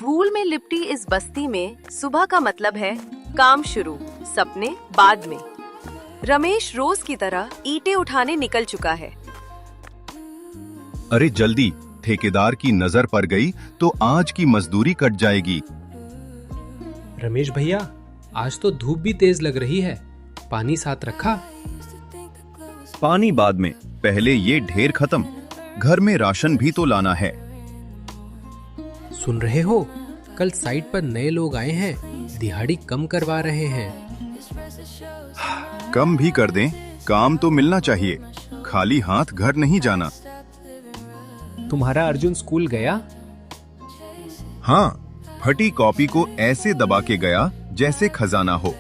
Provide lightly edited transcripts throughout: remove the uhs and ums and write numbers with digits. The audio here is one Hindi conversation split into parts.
धूल में लिपटी इस बस्ती में सुबह का मतलब है काम शुरू, सपने बाद में। रमेश रोज की तरह ईंटें उठाने निकल चुका है। अरे जल्दी, ठेकेदार की नजर पड़ गई तो आज की मजदूरी कट जाएगी। रमेश भैया, आज तो धूप भी तेज लग रही है, पानी साथ रखा? पानी बाद में, पहले ये ढेर खत्म। घर में राशन भी तो लाना है। सुन रहे हो, कल साइट पर नए लोग आए हैं, दिहाड़ी कम करवा रहे हैं। कम भी कर दें, काम तो मिलना चाहिए। खाली हाथ घर नहीं जाना। तुम्हारा अर्जुन स्कूल गया? हाँ, फटी कॉपी को ऐसे दबा के गया जैसे खजाना हो।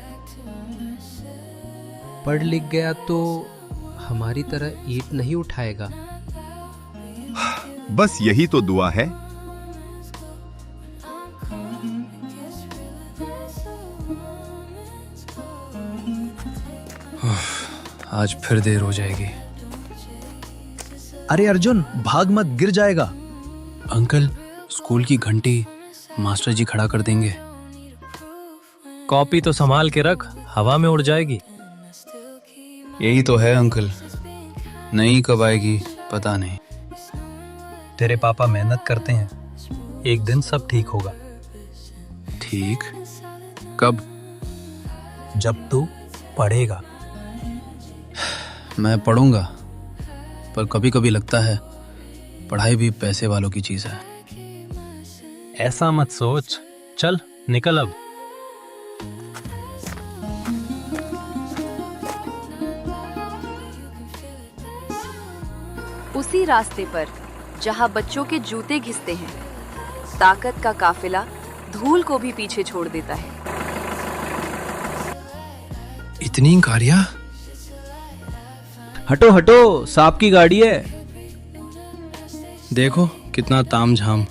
पढ़ लिख गया तो हमारी तरह ईंट नहीं उठाएगा। बस यही तो दुआ है। आज फिर देर हो जाएगी। अरे अर्जुन, भाग मत, गिर जाएगा। अंकल, स्कूल की घंटी मास्टर जी खड़ा कर देंगे। कॉपी तो संभाल के रख, हवा में उड़ जाएगी। यही तो है अंकल, नहीं कब आएगी पता नहीं। तेरे पापा मेहनत करते हैं, एक दिन सब ठीक होगा। ठीक कब? जब तू पढ़ेगा। मैं पढ़ूंगा, पर कभी कभी लगता है पढ़ाई भी पैसे वालों की चीज है। ऐसा मत सोच, चल निकल अब। उसी रास्ते पर जहां बच्चों के जूते घिसते हैं, ताकत का काफिला धूल को भी पीछे छोड़ देता है। इतनी गाड़ियां? हटो हटो, सांप की गाड़ी है। देखो कितना तामझाम,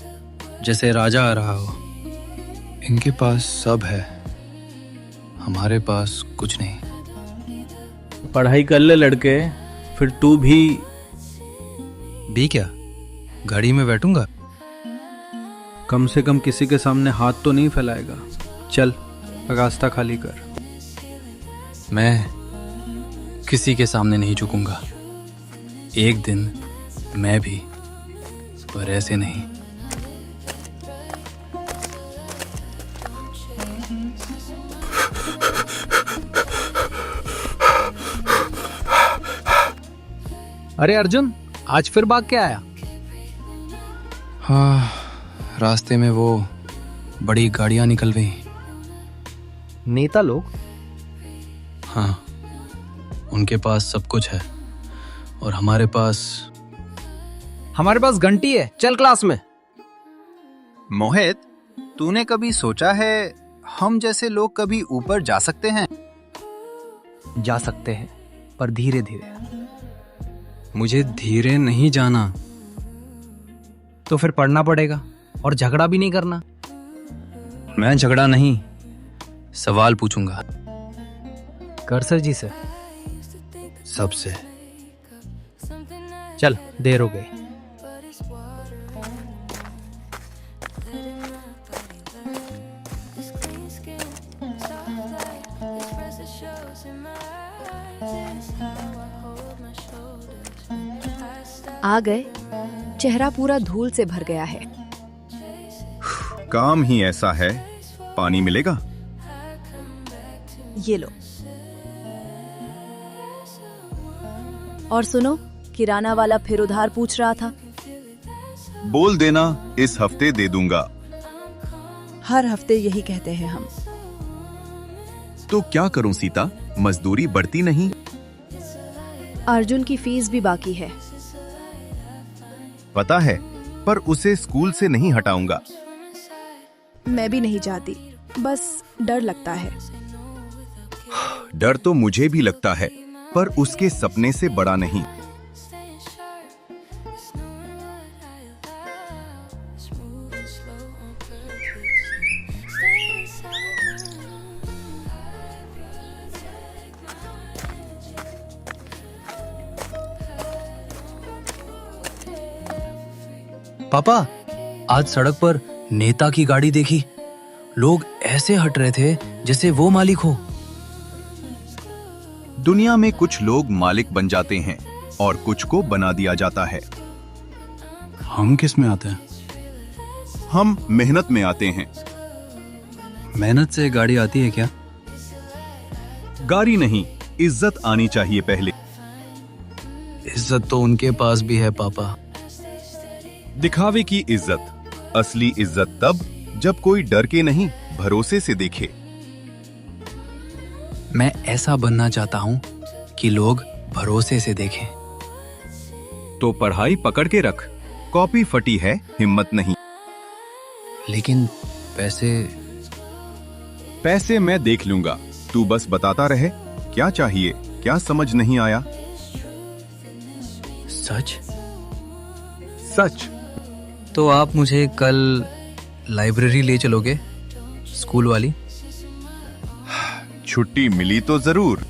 जैसे राजा आ रहा हो। इनके पास सब है, हमारे पास कुछ नहीं। पढ़ाई कर ले लड़के, फिर तू भी क्या गाड़ी में बैठूंगा? कम से कम किसी के सामने हाथ तो नहीं फैलाएगा। चल, रास्ता खाली कर। मैं किसी के सामने नहीं झुकूंगा। एक दिन मैं भी, पर ऐसे नहीं। अरे अर्जुन, आज फिर भाग के आया? हाँ, रास्ते में वो बड़ी गाड़ियां निकल गई। नेता लोग? हाँ, उनके पास सब कुछ है और हमारे पास घंटी है। चल क्लास में। मोहित, तूने कभी सोचा है हम जैसे लोग कभी ऊपर जा सकते हैं? जा सकते हैं, पर धीरे धीरे। मुझे धीरे नहीं जाना। तो फिर पढ़ना पड़ेगा और झगड़ा भी नहीं करना। मैं झगड़ा नहीं, सवाल पूछूंगा। कर सर जी से। सबसे। चल, देर हो गई। आ गए। चेहरा पूरा धूल से भर गया है। काम ही ऐसा है। पानी मिलेगा? ये लो। और सुनो, किराना वाला फिर उधार पूछ रहा था। बोल देना, इस हफ्ते दे दूंगा। हर हफ्ते यही कहते हैं हम। तो क्या करूं सीता, मजदूरी बढ़ती नहीं। अर्जुन की फीस भी बाकी है। पता है, पर उसे स्कूल से नहीं हटाऊंगा। मैं भी नहीं चाहती, बस डर लगता है। डर तो मुझे भी लगता है, पर उसके सपने से बड़ा नहीं। पापा, आज सड़क पर नेता की गाड़ी देखी, लोग ऐसे हट रहे थे जैसे वो मालिक हो। दुनिया में कुछ लोग मालिक बन जाते हैं और कुछ को बना दिया जाता है। हम किस में आते हैं? हम मेहनत में आते हैं। मेहनत से गाड़ी आती है क्या? गाड़ी नहीं, इज्जत आनी चाहिए पहले। इज्जत तो उनके पास भी है पापा। दिखावे की इज्जत, असली इज्जत तब जब कोई डर के नहीं, भरोसे से देखे। मैं ऐसा बनना चाहता हूं कि लोग भरोसे से देखें। तो पढ़ाई पकड़ के रख, कॉपी फटी है, हिम्मत नहीं। लेकिन पैसे मैं देख लूंगा, तू बस बताता रहे क्या चाहिए, क्या समझ नहीं आया। सच? तो आप मुझे कल लाइब्रेरी ले चलोगे, स्कूल वाली? छुट्टी मिली तो जरूर।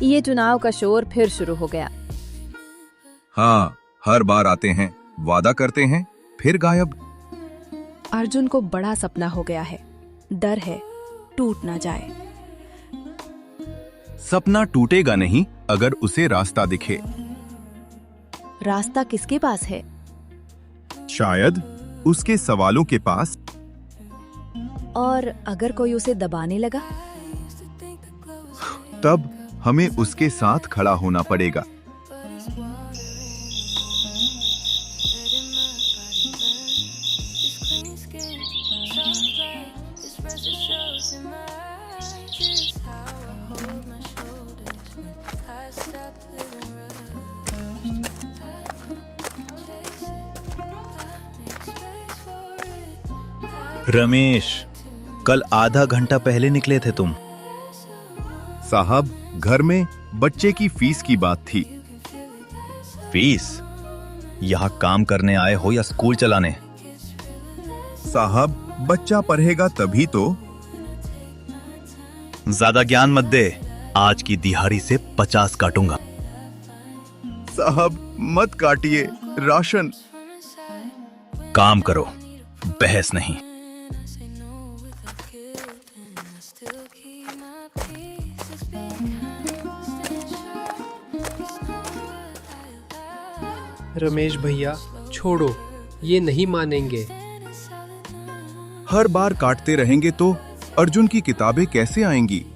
ये चुनाव का शोर फिर शुरू हो गया। हाँ, हर बार आते हैं, वादा करते हैं, फिर गायब। अर्जुन को बड़ा सपना हो गया है, डर है टूट ना जाए। सपना टूटेगा नहीं अगर उसे रास्ता दिखे। रास्ता किसके पास है? शायद उसके सवालों के पास। और अगर कोई उसे दबाने लगा? तब हमें उसके साथ खड़ा होना पड़ेगा। रमेश, कल आधा घंटा पहले निकले थे तुम। साहब, घर में बच्चे की फीस की बात थी। फीस? यहाँ काम करने आए हो या स्कूल चलाने? साहब, बच्चा पढ़ेगा तभी तो। ज्यादा ज्ञान मत दे, आज की दिहाड़ी से 50 काटूंगा। साहब, मत काटिए, राशन। काम करो, बहस नहीं। रमेश भैया छोड़ो, ये नहीं मानेंगे। हर बार काटते रहेंगे तो अर्जुन की किताबें कैसे आएंगी?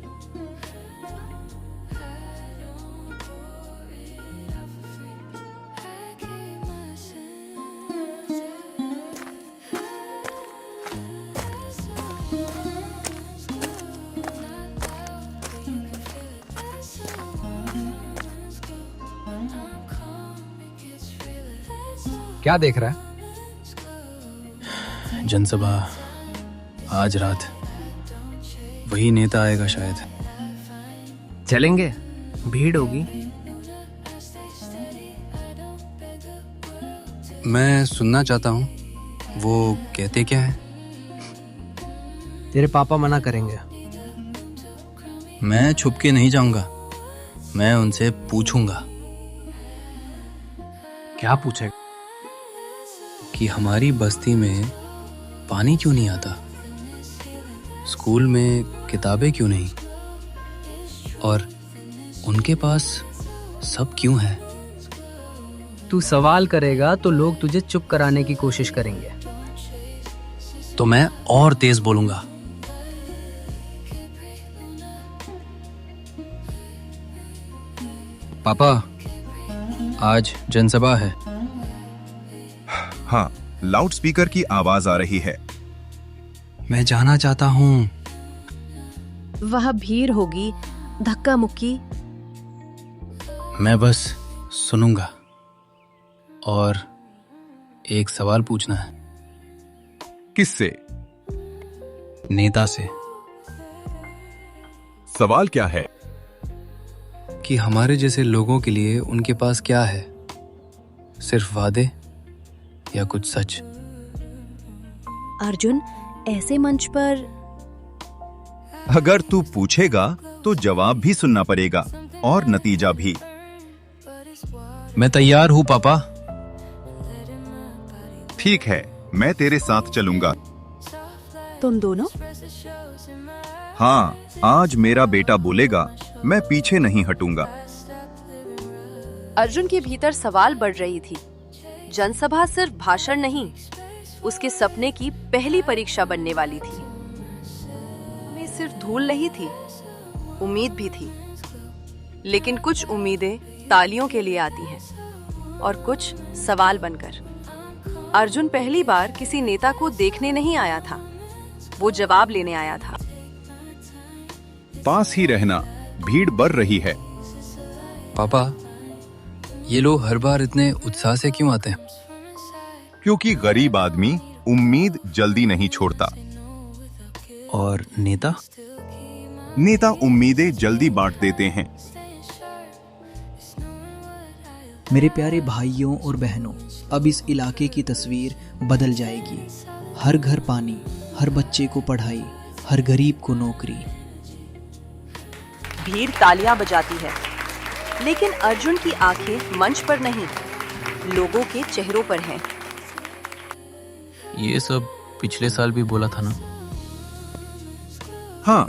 क्या देख रहा है? जनसभा आज रात, वही नेता आएगा शायद। चलेंगे, भीड़ होगी। मैं सुनना चाहता हूँ, वो कहते क्या है? तेरे पापा मना करेंगे। मैं छुप के नहीं जाऊंगा, मैं उनसे पूछूंगा। क्या पूछेगा? कि हमारी बस्ती में पानी क्यों नहीं आता, स्कूल में किताबें क्यों नहीं, और उनके पास सब क्यों है। तू सवाल करेगा तो लोग तुझे चुप कराने की कोशिश करेंगे। तो मैं और तेज बोलूंगा। पापा, आज जनसभा है। हाँ, लाउडस्पीकर की आवाज आ रही है। मैं जाना चाहता हूँ। वह भीड़ होगी, धक्का मुक्की। मैं बस सुनूंगा और एक सवाल पूछना है। किससे? नेता से। सवाल क्या है? कि हमारे जैसे लोगों के लिए उनके पास क्या है? सिर्फ वादे या कुछ सच। अर्जुन, ऐसे मंच पर अगर तू पूछेगा तो जवाब भी सुनना पड़ेगा और नतीजा भी। मैं तैयार हूँ पापा। ठीक है, मैं तेरे साथ चलूंगा। तुम दोनों? हाँ, आज मेरा बेटा बोलेगा, मैं पीछे नहीं हटूंगा। अर्जुन के भीतर सवाल बढ़ रही थी। जनसभा सिर्फ भाषण नहीं, उसके सपने की पहली परीक्षा बनने वाली थी। में सिर्फ धूल नहीं थी, उम्मीद भी थी। लेकिन कुछ उम्मीदें तालियों के लिए आती हैं और कुछ सवाल बनकर। अर्जुन पहली बार किसी नेता को देखने नहीं आया था, वो जवाब लेने आया था। पास ही रहना, भीड़ बढ़ रही है। पापा, ये लोग हर बार इतने उत्साह से क्यों आते हैं? क्योंकि गरीब आदमी उम्मीद जल्दी नहीं छोड़ता। और नेता? नेता उम्मीदें जल्दी बांट देते हैं। मेरे प्यारे भाइयों और बहनों, अब इस इलाके की तस्वीर बदल जाएगी। हर घर पानी, हर बच्चे को पढ़ाई, हर गरीब को नौकरी। भीड़ तालियां बजाती है, लेकिन अर्जुन की आंखें मंच पर नहीं, लोगों के चेहरों पर हैं। ये सब पिछले साल भी बोला था ना? हाँ।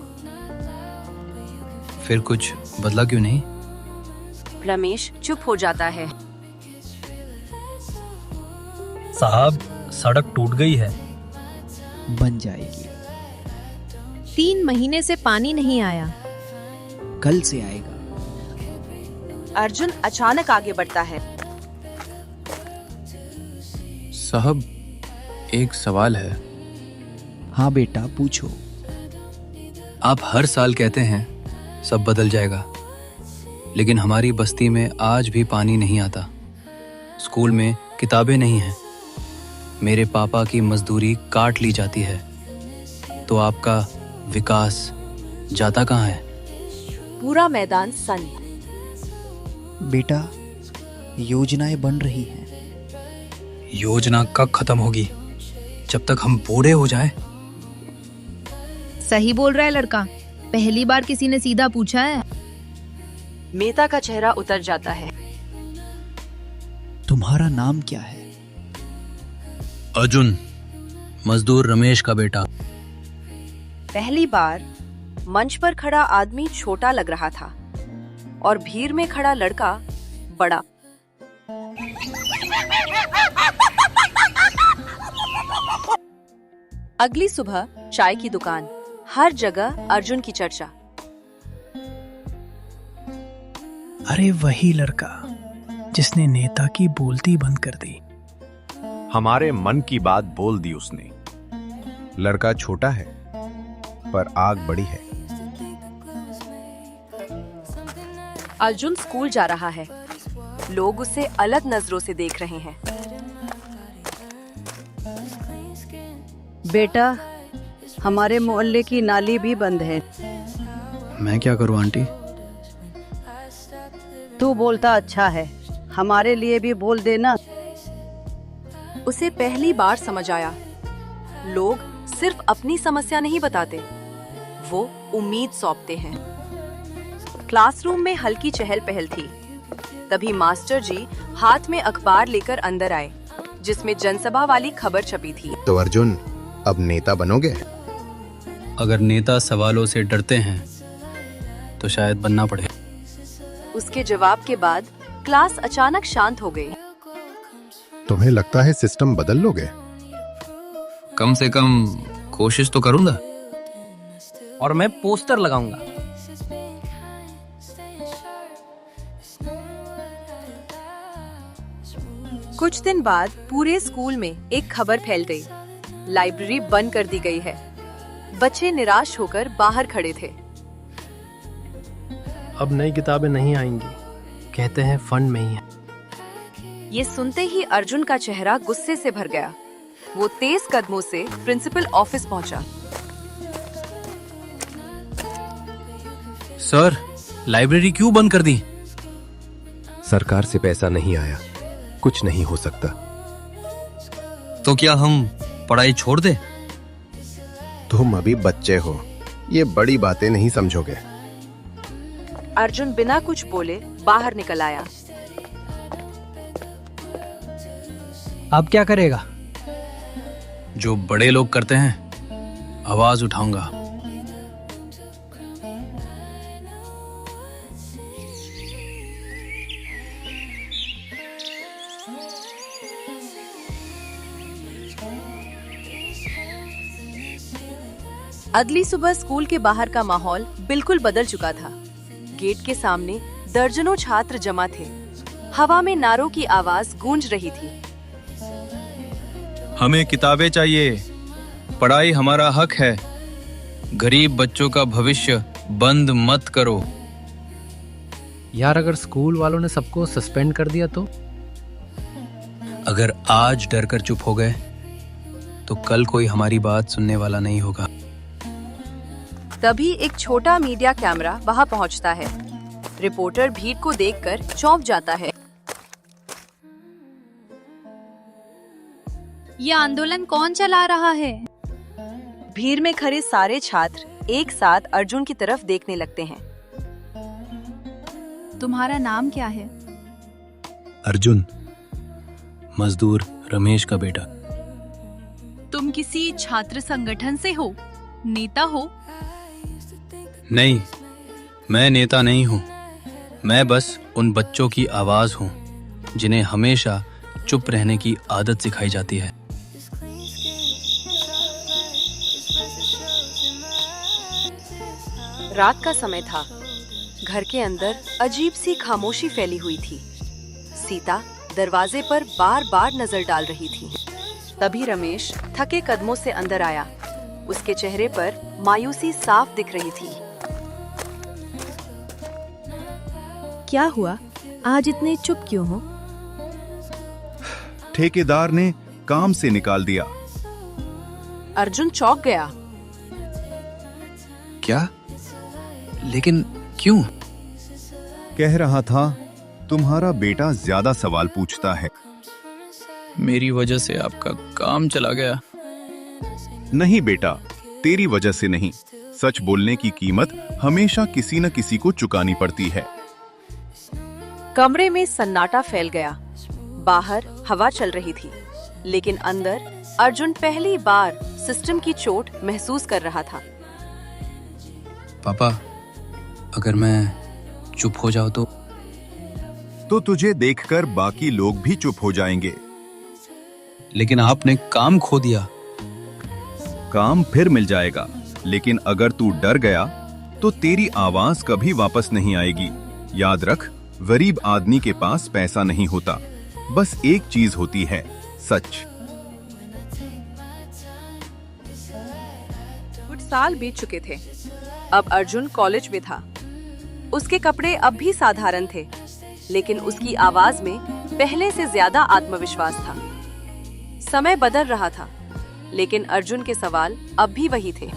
फिर कुछ बदला क्यों नहीं? रमेश चुप हो जाता है। साहब, सड़क टूट गई है। बन जाएगी। 3 महीने से पानी नहीं आया। कल से आएगा। अर्जुन अचानक आगे बढ़ता है। साहब, एक सवाल है। हाँ बेटा, पूछो। आप हर साल कहते हैं सब बदल जाएगा, लेकिन हमारी बस्ती में आज भी पानी नहीं आता, स्कूल में किताबें नहीं हैं, मेरे पापा की मजदूरी काट ली जाती है, तो आपका विकास जाता कहाँ है? पूरा मैदान सन। बेटा, योजनाएं बन रही हैं। योजना कब खत्म होगी? जब तक हम बूढ़े हो जाएं? सही बोल रहा है लड़का। पहली बार किसी ने सीधा पूछा है। मेहता का चेहरा उतर जाता है। तुम्हारा नाम क्या है? अर्जुन, मजदूर रमेश का बेटा। पहली बार मंच पर खड़ा आदमी छोटा लग रहा था और भीड़ में खड़ा लड़का बड़ा। अगली सुबह चाय की दुकान, हर जगह अर्जुन की चर्चा। अरे वही लड़का जिसने नेता की बोलती बंद कर दी। हमारे मन की बात बोल दी उसने। लड़का छोटा है पर आग बड़ी है। अर्जुन स्कूल जा रहा है, लोग उसे अलग नजरों से देख रहे हैं। बेटा, हमारे मोहल्ले की नाली भी बंद है। मैं क्या करूं आंटी? तू बोलता अच्छा है, हमारे लिए भी बोल देना। उसे पहली बार समझ आया, लोग सिर्फ अपनी समस्या नहीं बताते, वो उम्मीद सौंपते हैं। क्लासरूम में हल्की चहल पहल थी। तभी मास्टर जी हाथ में अखबार लेकर अंदर आए, जिसमें जनसभा वाली खबर छपी थी। तो अर्जुन, अब नेता बनोगे? अगर नेता सवालों से डरते हैं तो शायद बनना पड़े। उसके जवाब के बाद क्लास अचानक शांत हो गई। तुम्हें लगता है सिस्टम बदल लोगे? कम से कम कोशिश तो करूंगा। और मैं पोस्टर लगाऊंगा। कुछ दिन बाद पूरे स्कूल में एक खबर फैल गई, लाइब्रेरी बंद कर दी गई है। बच्चे निराश होकर बाहर खड़े थे। अब नई किताबें नहीं आएंगी, कहते हैं फंड में ही है। ये सुनते ही अर्जुन का चेहरा गुस्से से भर गया। वो तेज कदमों से प्रिंसिपल ऑफिस पहुंचा। सर, लाइब्रेरी क्यों बंद कर दी? सरकार से पैसा नहीं आया, कुछ नहीं हो सकता। तो क्या हम पढ़ाई छोड़ दें? तुम अभी बच्चे हो, ये बड़ी बातें नहीं समझोगे। अर्जुन बिना कुछ बोले बाहर निकल आया। अब क्या करेगा? जो बड़े लोग करते हैं, आवाज उठाऊंगा। अगली सुबह स्कूल के बाहर का माहौल बिल्कुल बदल चुका था। गेट के सामने दर्जनों छात्र जमा थे। हवा में नारों की आवाज गूंज रही थी। हमें किताबें चाहिए, पढ़ाई हमारा हक है, गरीब बच्चों का भविष्य बंद मत करो। यार, अगर स्कूल वालों ने सबको सस्पेंड कर दिया तो? अगर आज डर कर चुप हो गए तो कल कोई हमारी बात सुनने वाला नहीं होगा। तभी एक छोटा मीडिया कैमरा वहां पहुंचता है। रिपोर्टर भीड़ को देखकर चौंक जाता है। ये आंदोलन कौन चला रहा है? भीड़ में खड़े सारे छात्र एक साथ अर्जुन की तरफ देखने लगते हैं। तुम्हारा नाम क्या है? अर्जुन, मजदूर रमेश का बेटा। तुम किसी छात्र संगठन से हो? नेता हो? नहीं, मैं नेता नहीं हूँ। मैं बस उन बच्चों की आवाज हूँ जिन्हें हमेशा चुप रहने की आदत सिखाई जाती है। रात का समय था। घर के अंदर अजीब सी खामोशी फैली हुई थी। सीता दरवाजे पर बार बार नजर डाल रही थी। तभी रमेश थके कदमों से अंदर आया। उसके चेहरे पर मायूसी साफ दिख रही थी। क्या हुआ? आज इतने चुप क्यों हो? ठेकेदार ने काम से निकाल दिया। अर्जुन चौंक गया। क्या? लेकिन क्यों? कह रहा था तुम्हारा बेटा ज्यादा सवाल पूछता है। मेरी वजह से आपका काम चला गया। नहीं बेटा, तेरी वजह से नहीं। सच बोलने की कीमत हमेशा किसी न किसी को चुकानी पड़ती है। कमरे में सन्नाटा फैल गया। बाहर हवा चल रही थी, लेकिन अंदर अर्जुन पहली बार सिस्टम की चोट महसूस कर रहा था। पापा, अगर मैं चुप हो जाऊं तो तुझे देखकर बाकी लोग भी चुप हो जाएंगे। लेकिन आपने काम खो दिया। काम फिर मिल जाएगा, लेकिन अगर तू डर गया तो तेरी आवाज कभी वापस नहीं आएगी। याद रख, गरीब आदमी के पास पैसा नहीं होता, बस एक चीज होती है, सच। कुछ साल बीत चुके थे। अब अर्जुन कॉलेज में था। उसके कपड़े अब भी साधारण थे, लेकिन उसकी आवाज में पहले से ज्यादा आत्मविश्वास था। समय बदल रहा था, लेकिन अर्जुन के सवाल अब भी वही थे।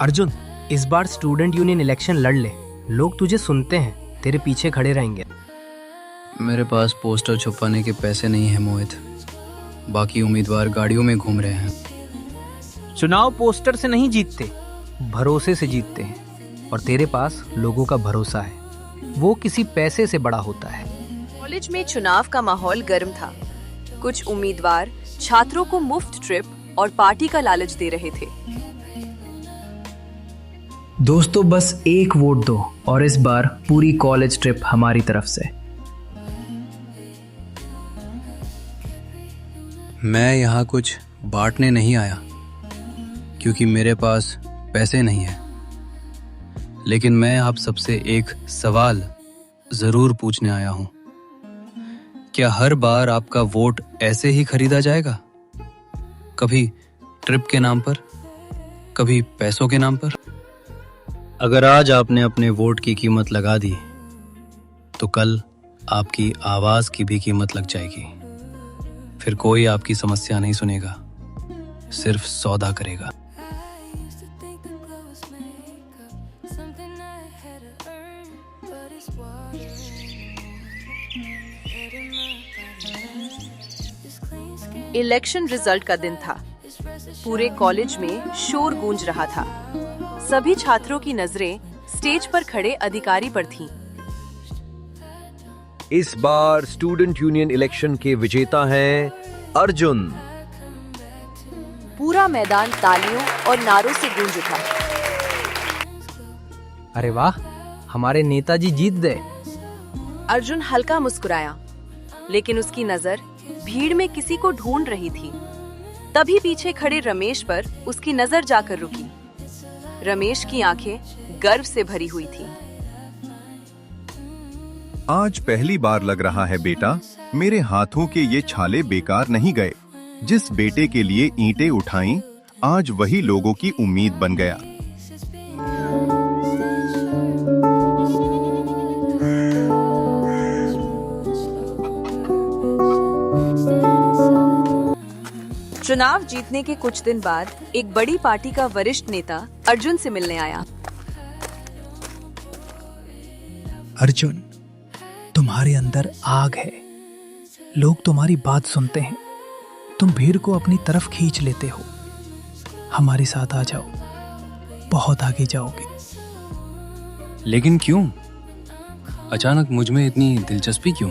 अर्जुन, इस बार स्टूडेंट यूनियन इलेक्शन लड़ ले। लोग तुझे सुनते हैं, तेरे पीछे खड़े रहेंगे। मेरे पास पोस्टर छुपाने के पैसे नहीं है मोहित। बाकी उम्मीदवार गाड़ियों में घूम रहे हैं। चुनाव पोस्टर से नहीं जीतते, भरोसे से जीतते हैं। और तेरे पास लोगों का भरोसा है, वो किसी पैसे से बड़ा होता है। कॉलेज में चुनाव का माहौल गर्म था। कुछ उम्मीदवार छात्रों को मुफ्त ट्रिप और पार्टी का लालच दे रहे थे। दोस्तों, बस एक वोट दो और इस बार पूरी कॉलेज ट्रिप हमारी तरफ से। मैं यहाँ कुछ बांटने नहीं आया, क्योंकि मेरे पास पैसे नहीं है। लेकिन मैं आप सबसे एक सवाल जरूर पूछने आया हूँ। क्या हर बार आपका वोट ऐसे ही खरीदा जाएगा? कभी ट्रिप के नाम पर, कभी पैसों के नाम पर? अगर आज आपने अपने वोट की कीमत लगा दी, तो कल आपकी आवाज की भी कीमत लग जाएगी। फिर कोई आपकी समस्या नहीं सुनेगा, सिर्फ सौदा करेगा। इलेक्शन रिजल्ट का दिन था। पूरे कॉलेज में शोर गूंज रहा था। सभी छात्रों की नजरें स्टेज पर खड़े अधिकारी पर थीं। इस बार स्टूडेंट यूनियन इलेक्शन के विजेता हैं अर्जुन। पूरा मैदान तालियों और नारों से गूंज उठा। अरे वाह, हमारे नेताजी जीत गए। अर्जुन हल्का मुस्कुराया, लेकिन उसकी नजर भीड़ में किसी को ढूंढ रही थी। तभी पीछे खड़े रमेश पर उसकी नजर जाकर रुकी। रमेश की आंखें गर्व से भरी हुई थीं। आज पहली बार लग रहा है बेटा, मेरे हाथों के ये छाले बेकार नहीं गए। जिस बेटे के लिए ईंटें उठाईं, आज वही लोगों की उम्मीद बन गया। चुनाव जीतने के कुछ दिन बाद एक बड़ी पार्टी का वरिष्ठ नेता अर्जुन से मिलने आया। अर्जुन, तुम्हारे अंदर आग है। लोग तुम्हारी बात सुनते हैं। तुम भीड़ को अपनी तरफ खींच लेते हो। हमारे साथ आ जाओ, बहुत आगे जाओगे। लेकिन क्यों? अचानक मुझ में इतनी दिलचस्पी क्यों?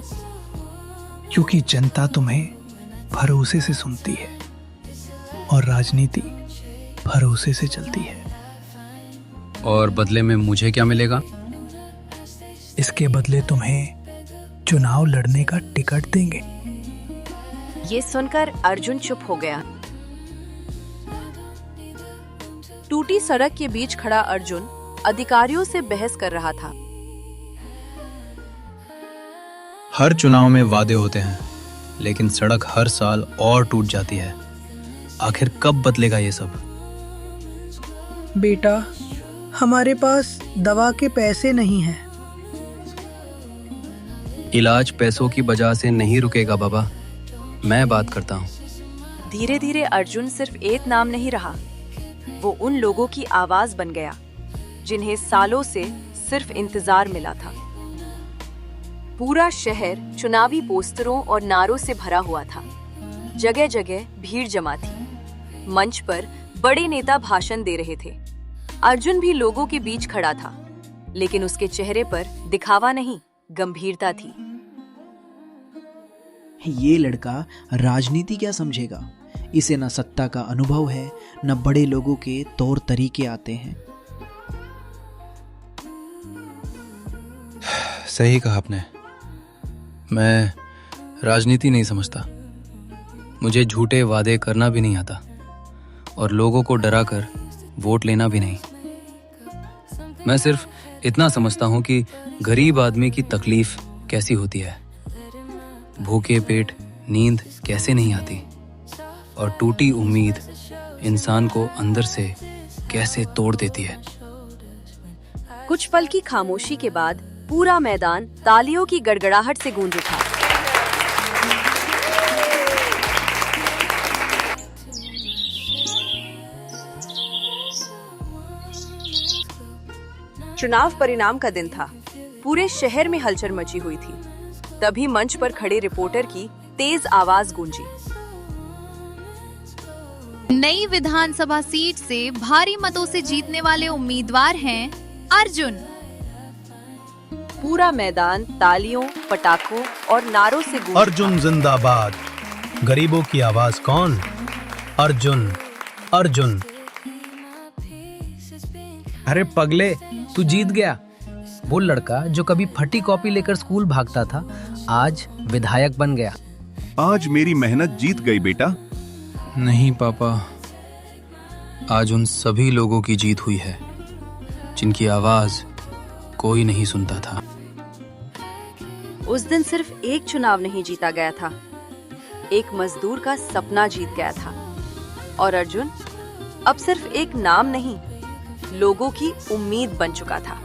क्योंकि जनता तुम्हें भरोसे से सुनती है और राजनीति भरोसे से चलती है। और बदले में मुझे क्या मिलेगा? इसके बदले तुम्हें चुनाव लड़ने का टिकट देंगे। ये सुनकर अर्जुन चुप हो गया। टूटी सड़क के बीच खड़ा अर्जुन अधिकारियों से बहस कर रहा था। हर चुनाव में वादे होते हैं, लेकिन सड़क हर साल और टूट जाती है। आखिर कब बदलेगा ये सब? बेटा, हमारे पास दवा के पैसे नहीं हैं। इलाज पैसों की वजह से नहीं रुकेगा बाबा, मैं बात करता हूँ। धीरे धीरे अर्जुन सिर्फ एक नाम नहीं रहा, वो उन लोगों की आवाज बन गया जिन्हें सालों से सिर्फ इंतजार मिला था। पूरा शहर चुनावी पोस्टरों और नारों से भरा हुआ था। जगह जगह भीड़ जमा थी। मंच पर बड़े नेता भाषण दे रहे थे। अर्जुन भी लोगों के बीच खड़ा था, लेकिन उसके चेहरे पर दिखावा नहीं, गंभीरता थी। ये लड़का राजनीति क्या समझेगा? इसे न सत्ता का अनुभव है, न बड़े लोगों के तौर तरीके आते हैं। सही कहा आपने। मैं राजनीति नहीं समझता। मुझे झूठे वादे करना भी नहीं आता और लोगों को डराकर वोट लेना भी नहीं। मैं सिर्फ इतना समझता हूं कि गरीब आदमी की तकलीफ कैसी होती है, भूखे पेट नींद कैसे नहीं आती, और टूटी उम्मीद इंसान को अंदर से कैसे तोड़ देती है। कुछ पल की खामोशी के बाद पूरा मैदान तालियों की गड़गड़ाहट से गूंज उठा। चुनाव परिणाम का दिन था। पूरे शहर में हलचल मची हुई थी। तभी मंच पर खड़े रिपोर्टर की तेज आवाज गूंजी। नई विधानसभा सीट से भारी मतों से जीतने वाले उम्मीदवार हैं अर्जुन। पूरा मैदान तालियों, पटाखों और नारों से गूंजा। अर्जुन जिंदाबाद। गरीबों की आवाज कौन? अर्जुन, अर्जुन। अरे पगले, तू जीत गया। वो लड़का जो कभी फटी कॉपी लेकर स्कूल भागता था, आज विधायक बन गया। आज मेरी मेहनत जीत गई बेटा। नहीं पापा, आज उन सभी लोगों की जीत हुई है जिनकी आवाज कोई नहीं सुनता था। उस दिन सिर्फ एक चुनाव नहीं जीता गया था, एक मजदूर का सपना जीत गया था। और अर्जुन अब सिर्फ एक नाम नहीं, लोगों की उम्मीद बन चुका था।